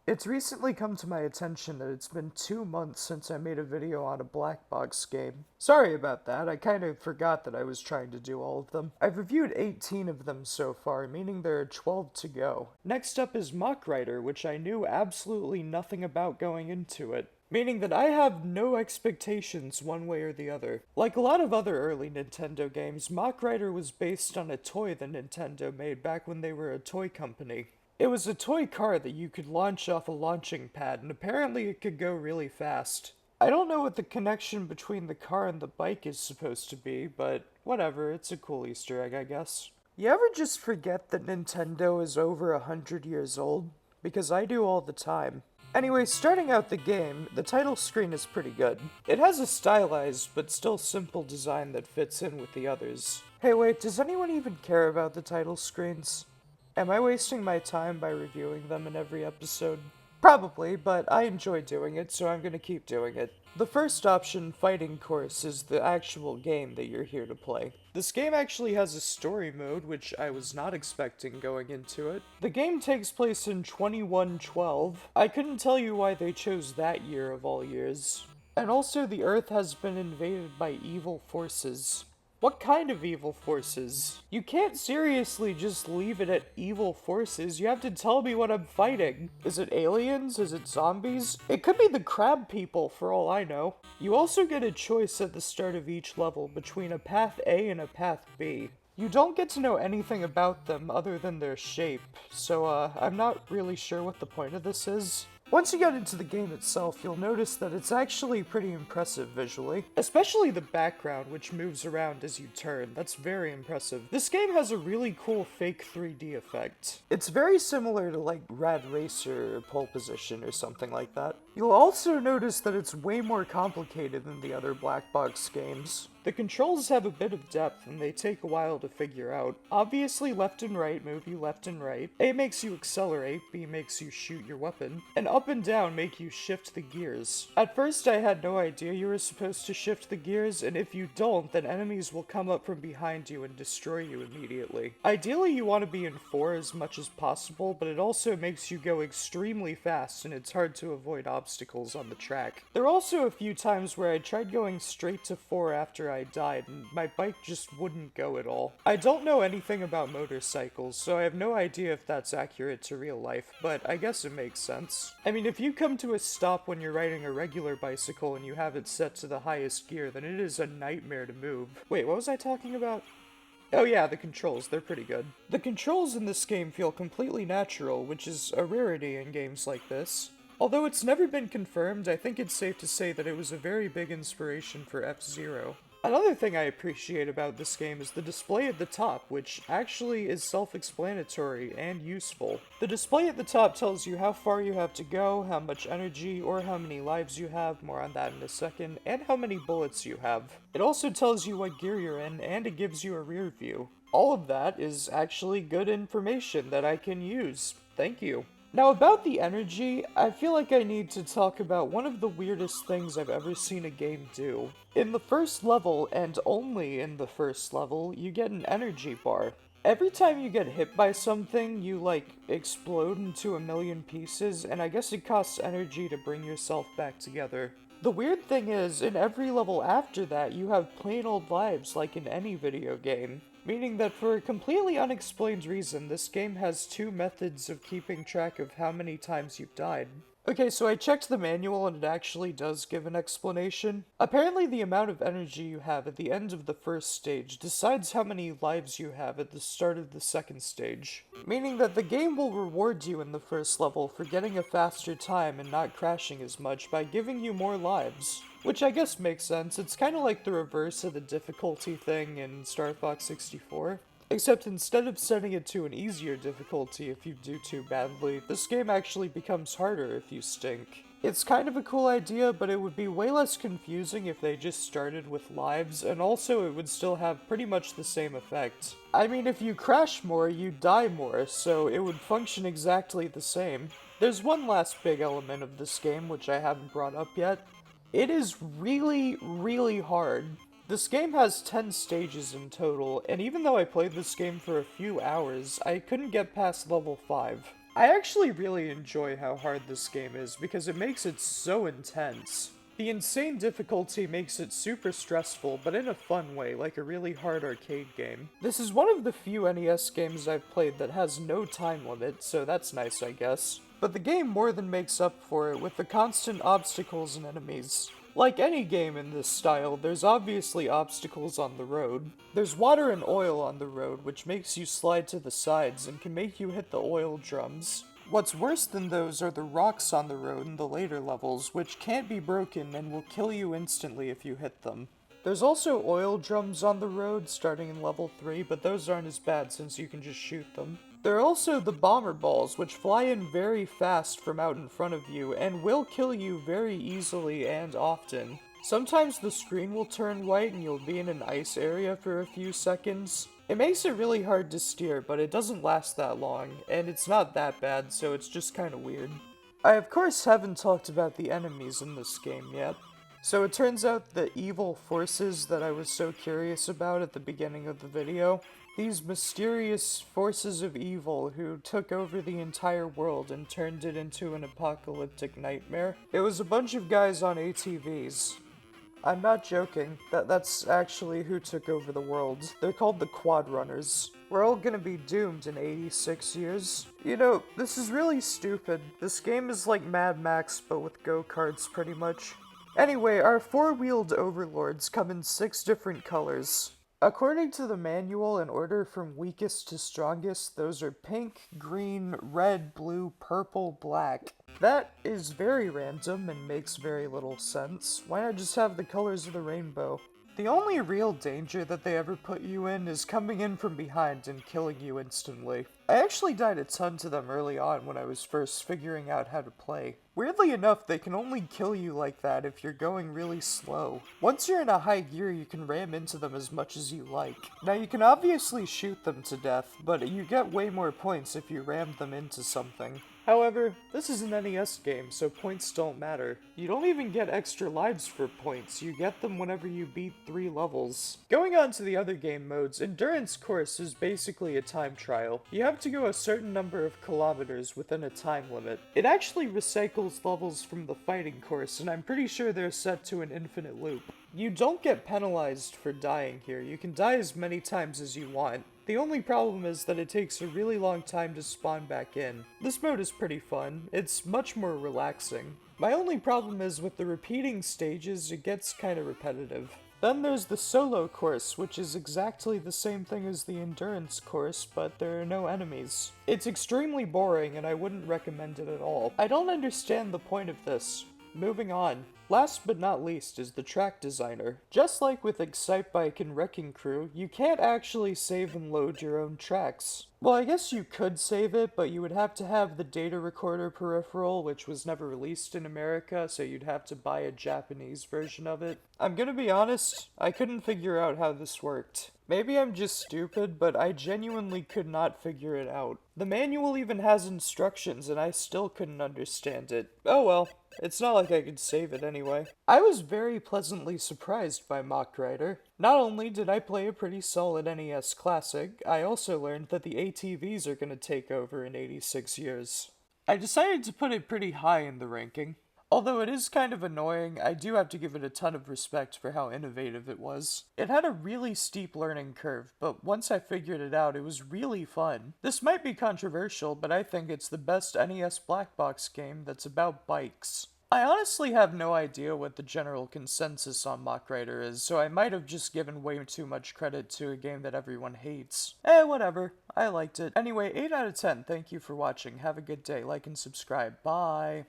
It's recently come to my attention that it's been 2 months since I made a video on a Black Box game. Sorry about that, I kind of forgot that I was trying to do all of them. I've reviewed 18 of them so far, meaning there are 12 to go. Next up is Mach Rider, which I knew absolutely nothing about going into it. Meaning that I have no expectations one way or the other. Like a lot of other early Nintendo games, Mach Rider was based on a toy that Nintendo made back when they were a toy company. It was a toy car that you could launch off a launching pad, and apparently it could go really fast. I don't know what the connection between the car and the bike is supposed to be, but whatever, it's a cool Easter egg, I guess. You ever just forget that Nintendo is over 100 years old? Because I do all the time. Anyway, starting out the game, the title screen is pretty good. It has a stylized, but still simple design that fits in with the others. Hey wait, does anyone even care about the title screens? Am I wasting my time by reviewing them in every episode? Probably, but I enjoy doing it, so I'm gonna keep doing it. The first option, Fighting Course, is the actual game that you're here to play. This game actually has a story mode, which I was not expecting going into it. The game takes place in 2112. I couldn't tell you why they chose that year of all years. And also, the Earth has been invaded by evil forces. What kind of evil forces? You can't seriously just leave it at evil forces, you have to tell me what I'm fighting. Is it aliens? Is it zombies? It could be the crab people for all I know. You also get a choice at the start of each level between a path A and a path B. You don't get to know anything about them other than their shape, so I'm not really sure what the point of this is. Once you get into the game itself, you'll notice that it's actually pretty impressive visually. Especially the background, which moves around as you turn. That's very impressive. This game has a really cool fake 3D effect. It's very similar to like Rad Racer or Pole Position or something like that. You'll also notice that it's way more complicated than the other Black Box games. The controls have a bit of depth and they take a while to figure out. Obviously left and right move you left and right. A makes you accelerate, B makes you shoot your weapon, and up and down make you shift the gears. At first I had no idea you were supposed to shift the gears, and if you don't, then enemies will come up from behind you and destroy you immediately. Ideally you want to be in 4 as much as possible, but it also makes you go extremely fast and it's hard to avoid obstacles on the track. There are also a few times where I tried going straight to 4 after I died, and my bike just wouldn't go at all. I don't know anything about motorcycles, so I have no idea if that's accurate to real life, but I guess it makes sense. I mean, if you come to a stop when you're riding a regular bicycle and you have it set to the highest gear, then it is a nightmare to move. Wait, what was I talking about? Oh yeah, the controls, they're pretty good. The controls in this game feel completely natural, which is a rarity in games like this. Although it's never been confirmed, I think it's safe to say that it was a very big inspiration for F-Zero. Another thing I appreciate about this game is the display at the top, which actually is self-explanatory and useful. The display at the top tells you how far you have to go, how much energy or how many lives you have, more on that in a second, and how many bullets you have. It also tells you what gear you're in, and it gives you a rear view. All of that is actually good information that I can use. Thank you. Now about the energy, I feel like I need to talk about one of the weirdest things I've ever seen a game do. In the first level, and only in the first level, you get an energy bar. Every time you get hit by something, you like explode into a million pieces, and I guess it costs energy to bring yourself back together. The weird thing is, in every level after that, you have plain old lives like in any video game. Meaning that for a completely unexplained reason, this game has 2 methods of keeping track of how many times you've died. Okay, so I checked the manual and it actually does give an explanation. Apparently the amount of energy you have at the end of the first stage decides how many lives you have at the start of the second stage. Meaning that the game will reward you in the first level for getting a faster time and not crashing as much by giving you more lives. Which I guess makes sense, it's kinda like the reverse of the difficulty thing in Star Fox 64. Except instead of setting it to an easier difficulty if you do too badly, this game actually becomes harder if you stink. It's kind of a cool idea, but it would be way less confusing if they just started with lives, and also it would still have pretty much the same effect. I mean, if you crash more, you die more, so it would function exactly the same. There's one last big element of this game which I haven't brought up yet. It is really, really hard. This game has 10 stages in total, and even though I played this game for a few hours, I couldn't get past level 5. I actually really enjoy how hard this game is because it makes it so intense. The insane difficulty makes it super stressful, but in a fun way, like a really hard arcade game. This is one of the few NES games I've played that has no time limit, so that's nice, I guess. But the game more than makes up for it with the constant obstacles and enemies. Like any game in this style, there's obviously obstacles on the road. There's water and oil on the road, which makes you slide to the sides and can make you hit the oil drums. What's worse than those are the rocks on the road in the later levels, which can't be broken and will kill you instantly if you hit them. There's also oil drums on the road starting in level 3, but those aren't as bad since you can just shoot them. There are also the bomber balls, which fly in very fast from out in front of you and will kill you very easily and often. Sometimes the screen will turn white and you'll be in an ice area for a few seconds. It makes it really hard to steer, but it doesn't last that long, and it's not that bad, so it's just kinda weird. I of course haven't talked about the enemies in this game yet. So it turns out the evil forces that I was so curious about at the beginning of the video, these mysterious forces of evil who took over the entire world and turned it into an apocalyptic nightmare. It was a bunch of guys on ATVs. I'm not joking. That's actually who took over the world. They're called the Quad Runners. We're all gonna be doomed in 86 years. You know, this is really stupid. This game is like Mad Max, but with go-karts, pretty much. Anyway, our four-wheeled overlords come in 6 different colors. According to the manual, in order from weakest to strongest, those are pink, green, red, blue, purple, black. That is very random and makes very little sense. Why not just have the colors of the rainbow? The only real danger that they ever put you in is coming in from behind and killing you instantly. I actually died a ton to them early on when I was first figuring out how to play. Weirdly enough, they can only kill you like that if you're going really slow. Once you're in a high gear, you can ram into them as much as you like. Now, you can obviously shoot them to death, but you get way more points if you ram them into something. However, this is an NES game, so points don't matter. You don't even get extra lives for points, you get them whenever you beat 3 levels. Going on to the other game modes, Endurance Course is basically a time trial. You have to go a certain number of kilometers within a time limit. It actually recycles levels from the fighting course, and I'm pretty sure they're set to an infinite loop. You don't get penalized for dying here, you can die as many times as you want. The only problem is that it takes a really long time to spawn back in. This mode is pretty fun, it's much more relaxing. My only problem is with the repeating stages, it gets kinda repetitive. Then there's the solo course, which is exactly the same thing as the endurance course, but there are no enemies. It's extremely boring and I wouldn't recommend it at all. I don't understand the point of this. Moving on. Last but not least is the track designer. Just like with Excitebike and Wrecking Crew, you can't actually save and load your own tracks. Well, I guess you could save it, but you would have to have the data recorder peripheral, which was never released in America, so you'd have to buy a Japanese version of it. I'm gonna be honest, I couldn't figure out how this worked. Maybe I'm just stupid, but I genuinely could not figure it out. The manual even has instructions, and I still couldn't understand it. Oh well, it's not like I could save it anyway. I was very pleasantly surprised by Mach Rider. Not only did I play a pretty solid NES classic, I also learned that the ATVs are gonna take over in 86 years. I decided to put it pretty high in the ranking. Although it is kind of annoying, I do have to give it a ton of respect for how innovative it was. It had a really steep learning curve, but once I figured it out, it was really fun. This might be controversial, but I think it's the best NES Black Box game that's about bikes. I honestly have no idea what the general consensus on Mach Rider is, so I might have just given way too much credit to a game that everyone hates. Whatever. I liked it. Anyway, 8 out of 10. Thank you for watching. Have a good day. Like and subscribe. Bye.